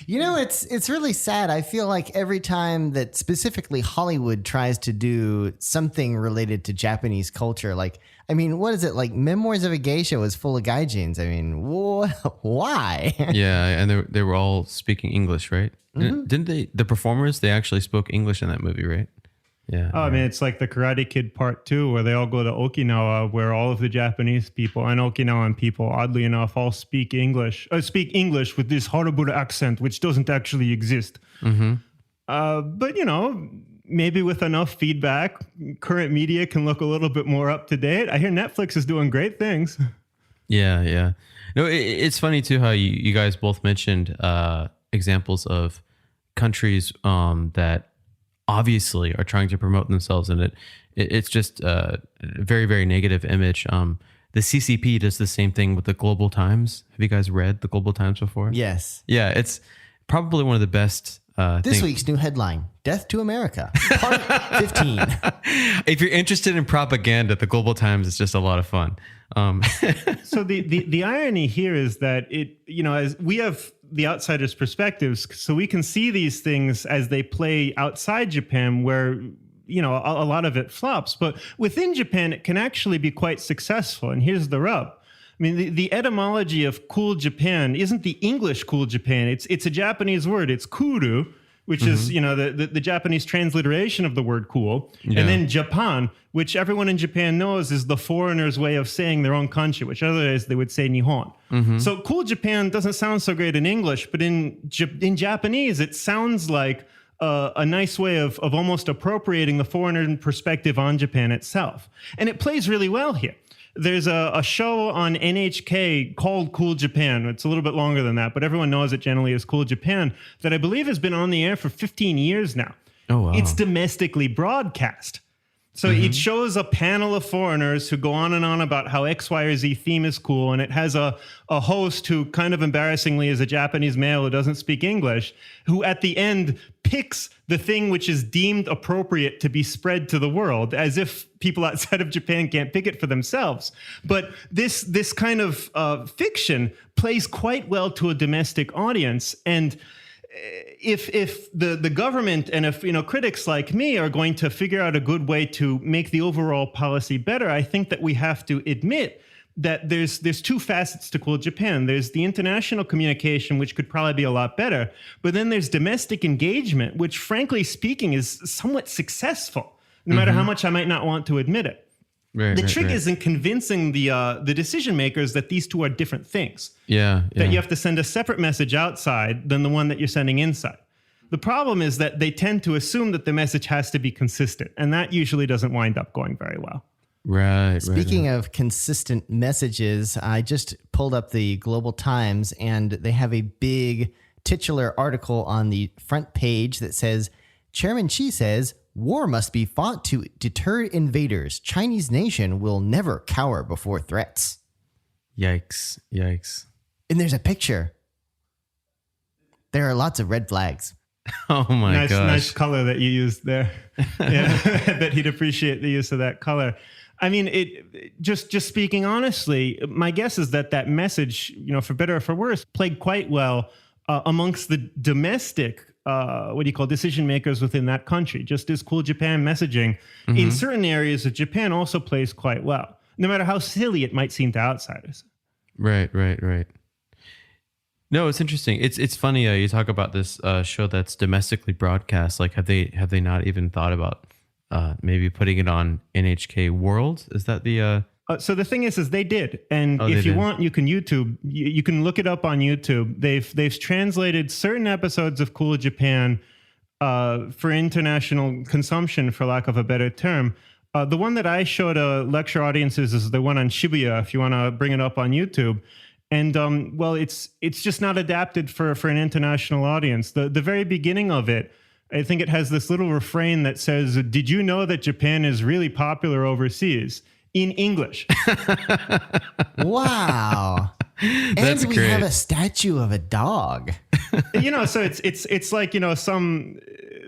It's really sad. I feel like every time that specifically Hollywood tries to do something related to Japanese culture, like, I mean, what is it? Like Memoirs of a Geisha was full of gaijins. I mean, why? yeah, and they were all speaking English, right? Didn't they? The performers, they actually spoke English in that movie, right? Yeah. Oh, I mean, it's like the Karate Kid Part 2, where they all go to Okinawa, where all of the Japanese people and Okinawan people, oddly enough, all speak English with this horrible accent, which doesn't actually exist. But, you know, maybe with enough feedback, current media can look a little bit more up to date. I hear Netflix is doing great things. Yeah. No, it's funny too how you guys both mentioned examples of countries that obviously are trying to promote themselves, and it's just a very, very negative image. The CCP does the same thing with the Global Times. Have you guys read the Global Times before? Yes. Yeah, it's probably one of the best. This week's new headline: Death to America, Part 15. If you're interested in propaganda, the Global Times is just a lot of fun. So the irony here is that as we have the outsider's perspectives, so we can see these things as they play outside Japan, where a lot of it flops, but within Japan it can actually be quite successful. And here's the rub. I mean, the etymology of cool Japan isn't the English cool Japan. It's a Japanese word. It's kuru, which is, the Japanese transliteration of the word cool. Yeah. And then Japan, which everyone in Japan knows is the foreigner's way of saying their own country, which otherwise they would say Nihon. So cool Japan doesn't sound so great in English, but in Japanese, it sounds like a nice way of almost appropriating the foreigner perspective on Japan itself. And it plays really well here. There's a show on NHK called Cool Japan. It's a little bit longer than that, but everyone knows it generally as Cool Japan, that I believe has been on the air for 15 years now. Oh, wow. It's domestically broadcast. So it shows a panel of foreigners who go on and on about how X, Y, or Z theme is cool. And it has a host who kind of embarrassingly is a Japanese male who doesn't speak English, who at the end picks the thing which is deemed appropriate to be spread to the world, as if people outside of Japan can't pick it for themselves. But this kind of fiction plays quite well to a domestic audience. And if the government and if critics like me are going to figure out a good way to make the overall policy better, I think that we have to admit that there's two facets to Cool Japan. There's the international communication, which could probably be a lot better, but then there's domestic engagement, which frankly speaking is somewhat successful, no matter how much I might not want to admit it. The trick is in convincing the decision makers that these two are different things. Yeah. That you have to send a separate message outside than the one that you're sending inside. The problem is that they tend to assume that the message has to be consistent, and that usually doesn't wind up going very well. Right. Speaking of consistent messages, I just pulled up the Global Times, and they have a big titular article on the front page that says, Chairman Xi says, war must be fought to deter invaders. Chinese nation will never cower before threats. Yikes. And there's a picture. There are lots of red flags. Oh my gosh. Nice color that you used there. Yeah, I bet he'd appreciate the use of that color. I mean, just speaking honestly, my guess is that message, for better or for worse, played quite well amongst the domestic decision makers within that country. Just as Cool Japan messaging in certain areas of Japan also plays quite well, no matter how silly it might seem to outsiders. Right. No, it's interesting. It's funny. You talk about this show that's domestically broadcast. Like, have they not even thought about maybe putting it on NHK World? Is that the? So the thing is they did, and if you want, you can you can look it up on YouTube. They've translated certain episodes of Cool Japan for international consumption, for lack of a better term. The one that I showed lecture audiences is the one on Shibuya. If you want to bring it up on YouTube. And it's just not adapted for an international audience. The very beginning of it, I think it has this little refrain that says, "Did you know that Japan is really popular overseas?" in English. Wow. That's and we great. have a statue of a dog. So it's like,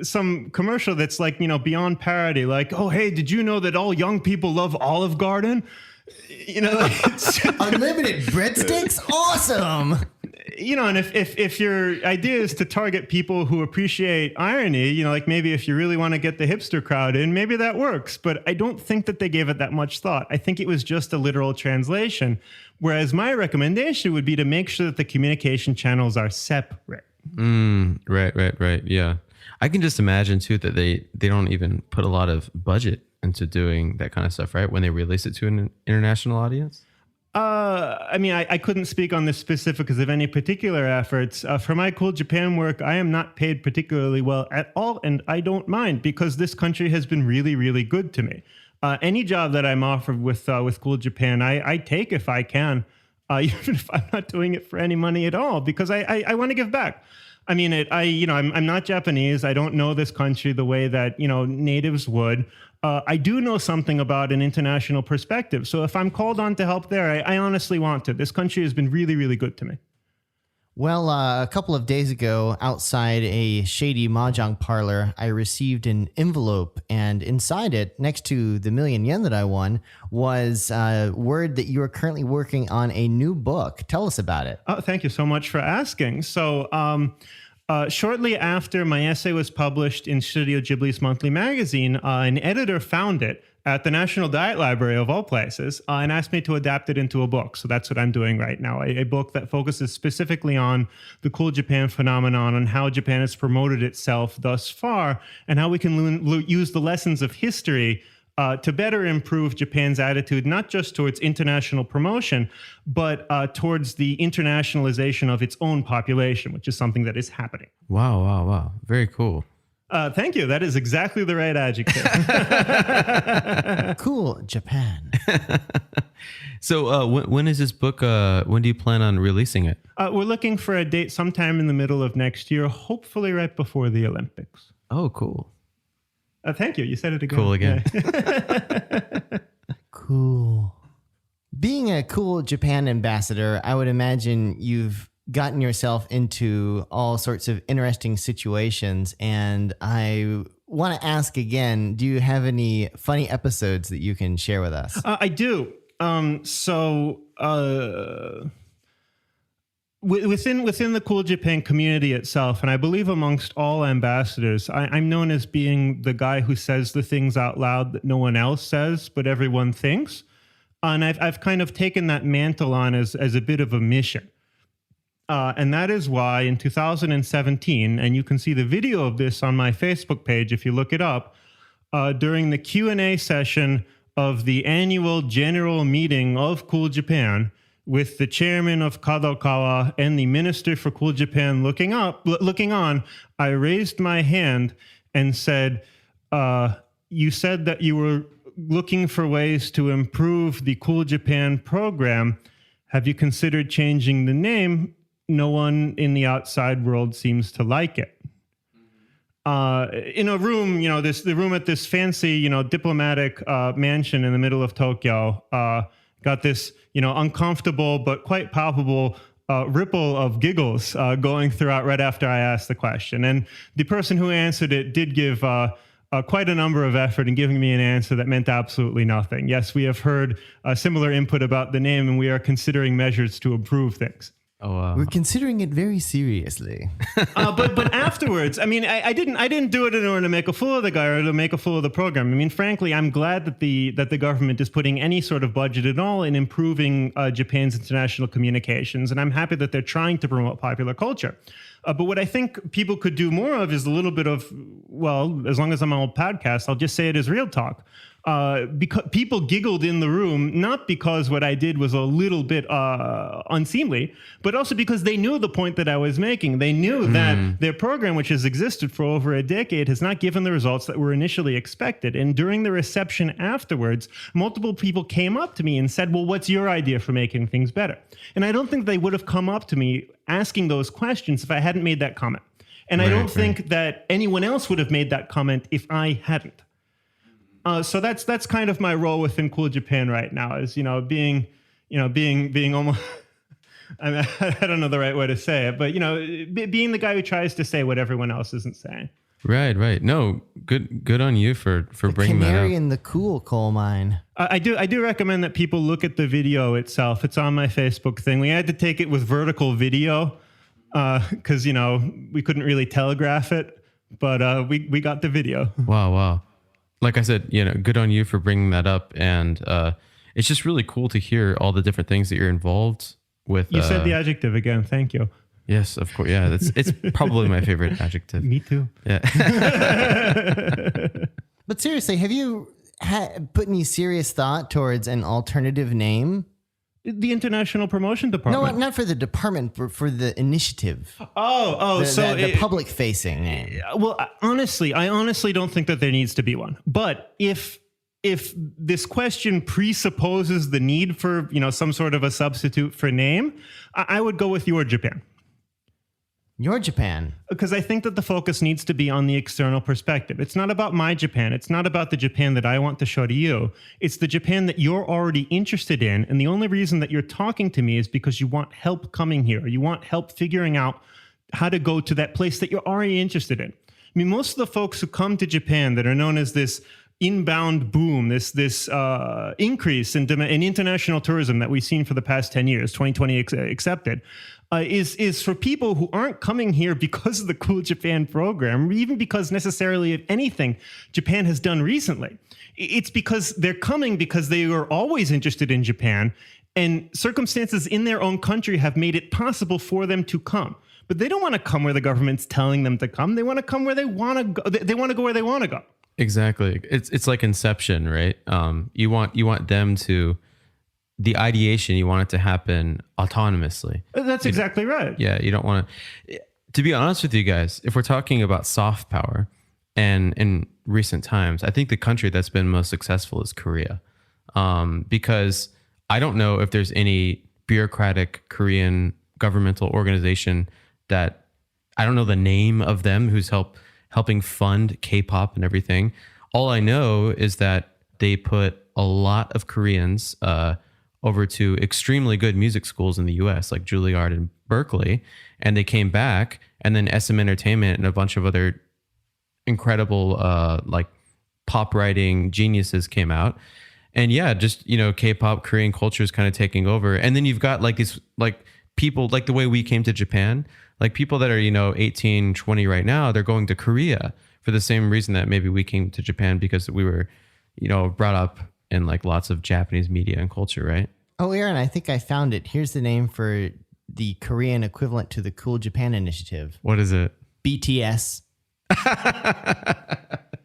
some commercial that's like, beyond parody, like, oh, hey, did you know that all young people love Olive Garden? It's, Unlimited breadsticks? Awesome. and if your idea is to target people who appreciate irony, like maybe if you really want to get the hipster crowd in, maybe that works. But I don't think that they gave it that much thought. I think it was just a literal translation. Whereas my recommendation would be to make sure that the communication channels are separate. Right. Yeah. I can just imagine too that they don't even put a lot of budget into doing that kind of stuff, right? When they release it to an international audience? I couldn't speak on the specifics of any particular efforts. For my Cool Japan work, I am not paid particularly well at all, and I don't mind because this country has been really, really good to me. Any job that I'm offered with Cool Japan, I take if I can, even if I'm not doing it for any money at all, because I want to give back. I mean, I'm not Japanese. I don't know this country the way that, natives would. I do know something about an international perspective. So if I'm called on to help there, I honestly want to. This country has been really, really good to me. Well, a couple of days ago, outside a shady mahjong parlor, I received an envelope, and inside it, next to the $1,000,000 that I won, was word that you are currently working on a new book. Tell us about it. Oh, thank you so much for asking. So, shortly after my essay was published in Studio Ghibli's monthly magazine, an editor found it at the National Diet Library of all places and asked me to adapt it into a book. So that's what I'm doing right now, a book that focuses specifically on the Cool Japan phenomenon and how Japan has promoted itself thus far and how we can use the lessons of history to better improve Japan's attitude, not just towards international promotion, but towards the internationalization of its own population, which is something that is happening. Wow. Very cool. Thank you. That is exactly the right adjective. Cool Japan. So when is this book, when do you plan on releasing it? We're looking for a date sometime in the middle of next year, hopefully right before the Olympics. Oh, cool. Thank you. You said it again. Cool again. Yeah. Cool. Being a Cool Japan ambassador, I would imagine you've gotten yourself into all sorts of interesting situations. And I want to ask again, do you have any funny episodes that you can share with us? I do. Within the Cool Japan community itself, and I believe amongst all ambassadors, I'm known as being the guy who says the things out loud that no one else says, but everyone thinks. And I've kind of taken that mantle on as a bit of a mission. And that is why in 2017, and you can see the video of this on my Facebook page if you look it up, during the Q&A session of the annual general meeting of Cool Japan, with the chairman of Kadokawa and the minister for Cool Japan looking on, I raised my hand and said, you said that you were looking for ways to improve the Cool Japan program. Have you considered changing the name? No one in the outside world seems to like it. In a room, the room at this fancy, diplomatic mansion in the middle of Tokyo, got this, uncomfortable but quite palpable ripple of giggles going throughout right after I asked the question. And the person who answered it did give quite a number of effort in giving me an answer that meant absolutely nothing. Yes, we have heard similar input about the name, and we are considering measures to improve things. Oh, wow. We're considering it very seriously. But afterwards, I didn't do it in order to make a fool of the guy or to make a fool of the program. Frankly, I'm glad that the government is putting any sort of budget at all in improving Japan's international communications, and I'm happy that they're trying to promote popular culture. But what I think people could do more of is a little bit of, well, as long as I'm on a podcast, I'll just say it as real talk. Because people giggled in the room, not because what I did was a little bit unseemly, but also because they knew the point that I was making. They knew that their program, which has existed for over a decade, has not given the results that were initially expected. And during the reception afterwards, multiple people came up to me and said, well, what's your idea for making things better? And I don't think they would have come up to me asking those questions if I hadn't made that comment. And I don't think that anyone else would have made that comment if I hadn't. So that's kind of my role within Cool Japan right now, is being almost I don't know the right way to say it, but being the guy who tries to say what everyone else isn't saying. Right. No, good on you for bringing that Canary up. in the coal mine. I do recommend that people look at the video itself. It's on my Facebook thing. We had to take it with vertical video because we couldn't really telegraph it, but we got the video. Wow. Like I said, good on you for bringing that up, and it's just really cool to hear all the different things that you're involved with. You said the adjective again. Thank you. Yes, of course. Yeah, it's probably my favorite adjective. Me too. Yeah. But seriously, have you put any serious thought towards an alternative name? The International Promotion No, Department. not for the department, but for the initiative. The Public-facing name. Well, I honestly don't think that there needs to be one. But if this question presupposes the need for some sort of a substitute for name, I would go with Your Japan. Your Japan. Because I think that the focus needs to be on the external perspective. It's not about my Japan. It's not about the Japan that I want to show to you. It's the Japan that you're already interested in. And the only reason that you're talking to me is because you want help coming here. You want help figuring out how to go to that place that you're already interested in. I mean, most of the folks who come to Japan that are known as this inbound boom, this increase in international tourism that we've seen for the past 10 years, 2020 accepted, is for people who aren't coming here because of the Cool Japan program, or even because necessarily of anything Japan has done recently. It's because they're coming because they were always interested in Japan, and circumstances in their own country have made it possible for them to come. But they don't want to come where the government's telling them to come. They want to come where they want to go. They want to go where they want to go. Exactly. It's like Inception, right? You want them to, the ideation, you want it to happen autonomously. That's exactly right. Yeah, you don't want to be honest with you guys, if we're talking about soft power, and in recent times, I think the country that's been most successful is Korea. Because I don't know if there's any bureaucratic Korean governmental organization that, I don't know the name of them, who's helping fund K-pop and everything. All I know is that they put a lot of Koreans over to extremely good music schools in the US, like Juilliard and Berkeley, and they came back, and then SM Entertainment and a bunch of other incredible like pop writing geniuses came out. And yeah, just, K-pop, Korean culture is kind of taking over. And then you've got like these like people, like the way we came to Japan, like people that are, 18, 20 right now, they're going to Korea for the same reason that maybe we came to Japan, because we were, brought up in like lots of Japanese media and culture, right? Oh, Aaron, I think I found it. Here's the name for the Korean equivalent to the Cool Japan Initiative. What is it? BTS.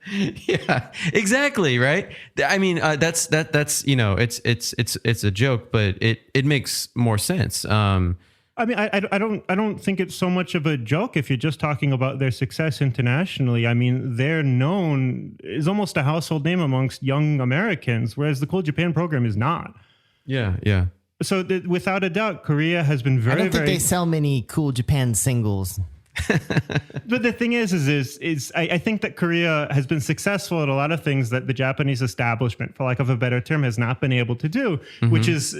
Yeah, exactly. Right. I mean, that's it's a joke, but it makes more sense. I mean, I don't think it's so much of a joke if you're just talking about their success internationally. I mean, they're known is almost a household name amongst young Americans, whereas the Cool Japan program is not. Yeah. So without a doubt, Korea has been I don't think they sell many Cool Japan singles. But the thing is I think that Korea has been successful at a lot of things that the Japanese establishment, for lack of a better term, has not been able to do, which is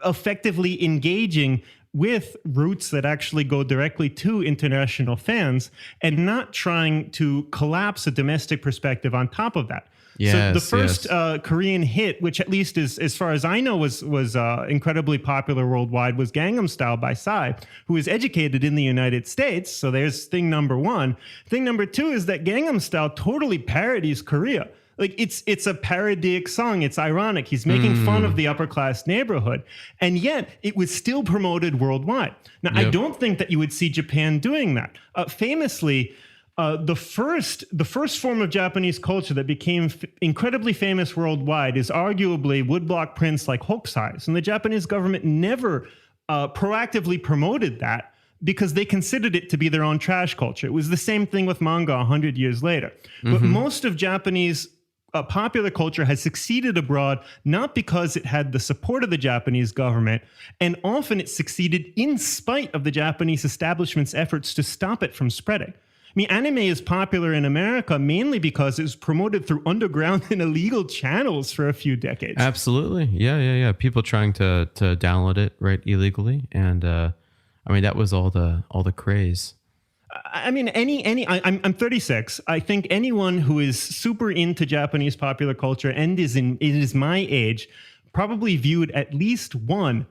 effectively engaging with roots that actually go directly to international fans and not trying to collapse a domestic perspective on top of that. So the first Korean hit, which at least is, as far as I know, was incredibly popular worldwide, was Gangnam Style by Psy, who is educated in the United States. So there's thing number one. Thing number two is that Gangnam Style totally parodies Korea. Like it's a parodic song. It's ironic. He's making fun of the upper class neighborhood, and yet it was still promoted worldwide. Now, I don't think that you would see Japan doing that. Famously, the first form of Japanese culture that became incredibly famous worldwide is arguably woodblock prints like hokusais, and the Japanese government never proactively promoted that, because they considered it to be their own trash culture. It was the same thing with manga 100 years later. But most of Japanese popular culture has succeeded abroad, not because it had the support of the Japanese government, and often it succeeded in spite of the Japanese establishment's efforts to stop it from spreading. I mean, anime is popular in America mainly because it was promoted through underground and illegal channels for a few decades. Absolutely. Yeah. People trying to download it, right, illegally. And I mean, that was all the craze. I mean, I'm 36. I think anyone who is super into Japanese popular culture and is my age probably viewed at least one,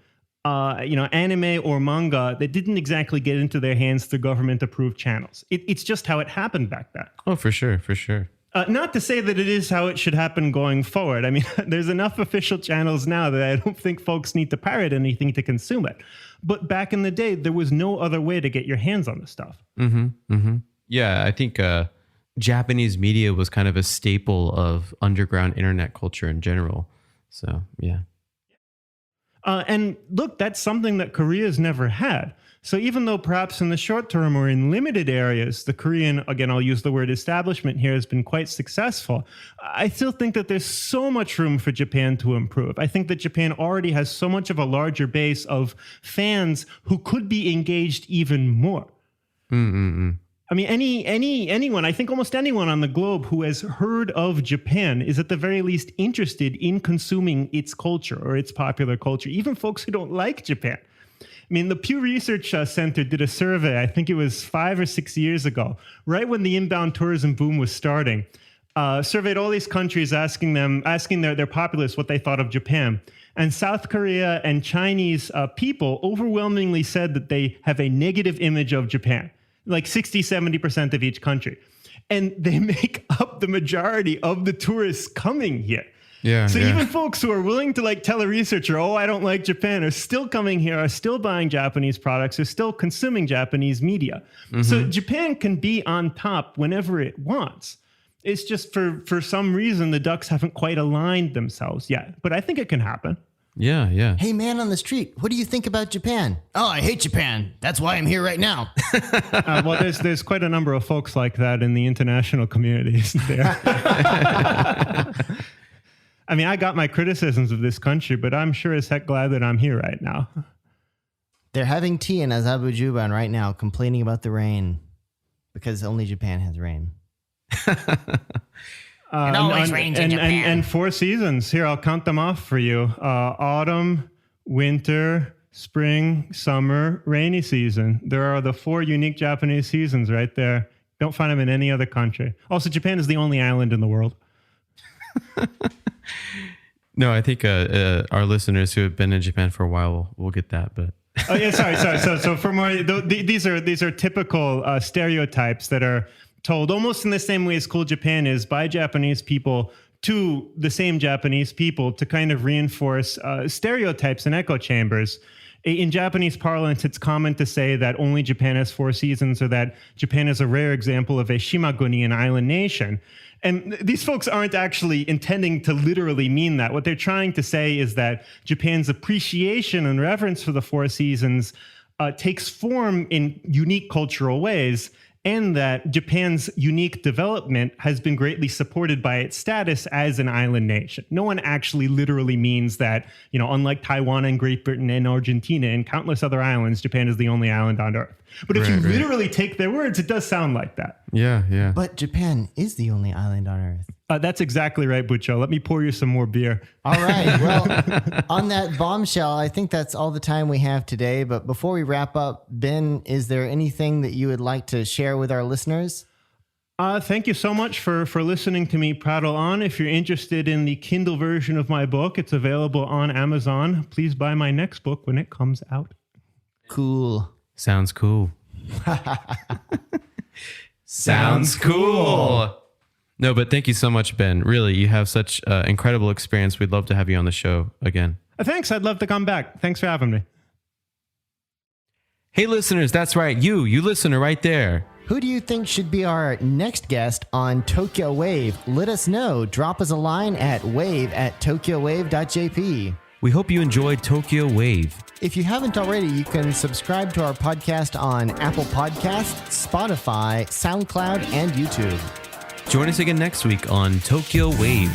anime or manga that didn't exactly get into their hands through government-approved channels. It's just how it happened back then. Oh, for sure, for sure. Not to say that it is how it should happen going forward. I mean, there's enough official channels now that I don't think folks need to pirate anything to consume it. But back in the day, there was no other way to get your hands on the stuff. Yeah, I think Japanese media was kind of a staple of underground internet culture in general. So, yeah. And look, that's something that Korea's never had. So even though perhaps in the short term or in limited areas, the Korean, again, I'll use the word establishment here, has been quite successful, I still think that there's so much room for Japan to improve. I think that Japan already has so much of a larger base of fans who could be engaged even more. I mean, anyone, I think almost anyone on the globe who has heard of Japan is at the very least interested in consuming its culture or its popular culture, even folks who don't like Japan. I mean, the Pew Research Center did a survey, I think it was 5 or 6 years ago, right when the inbound tourism boom was starting, surveyed all these countries asking their populace what they thought of Japan. And South Korea and Chinese people overwhelmingly said that they have a negative image of Japan, like 60-70% of each country. And they make up the majority of the tourists coming here. Yeah. So even folks who are willing to like tell a researcher, oh, I don't like Japan, are still coming here, are still buying Japanese products, are still consuming Japanese media. So Japan can be on top whenever it wants. It's just for some reason, the ducks haven't quite aligned themselves yet. But I think it can happen. Yeah, yeah. Hey, man on the street, what do you think about Japan? Oh, I hate Japan. That's why I'm here right now. Well, there's quite a number of folks like that in the international community, isn't there? I mean, I got my criticisms of this country, but I'm sure as heck glad that I'm here right now. They're having tea in Azerbaijan right now, complaining about the rain because only Japan has rain. It always rains in Japan. And 4 seasons. Here, I'll count them off for you. Autumn, winter, spring, summer, rainy season. There are the 4 unique Japanese seasons right there. Don't find them in any other country. Also, Japan is the only island in the world. No, I think our listeners who have been in Japan for a while will get that. But oh yeah, sorry. So for more, these are typical stereotypes that are told almost in the same way as Cool Japan is by Japanese people to the same Japanese people to kind of reinforce stereotypes and echo chambers. In Japanese parlance, it's common to say that only Japan has 4 seasons or that Japan is a rare example of a shimaguni, an island nation. And these folks aren't actually intending to literally mean that. What they're trying to say is that Japan's appreciation and reverence for the 4 seasons takes form in unique cultural ways, and that Japan's unique development has been greatly supported by its status as an island nation. No one actually literally means that, unlike Taiwan and Great Britain and Argentina and countless other islands, Japan is the only island on Earth. But if you literally take their words, it does sound like that. Yeah, yeah. But Japan is the only island on Earth. That's exactly right, Bucho. Let me pour you some more beer. All right. Well, on that bombshell, I think that's all the time we have today. But before we wrap up, Ben, is there anything that you would like to share with our listeners? Thank you so much for listening to me prattle on. If you're interested in the Kindle version of my book, it's available on Amazon. Please buy my next book when it comes out. Cool. Sounds cool. Sounds cool. No, but thank you so much, Ben. Really, you have such incredible experience. We'd love to have you on the show again. Thanks. I'd love to come back. Thanks for having me. Hey, listeners, that's right. You listener right there. Who do you think should be our next guest on Tokyo Wave? Let us know. Drop us a line at wave@tokyowave.jp. We hope you enjoyed Tokyo Wave. If you haven't already, you can subscribe to our podcast on Apple Podcasts, Spotify, SoundCloud, and YouTube. Join us again next week on Tokyo Wave.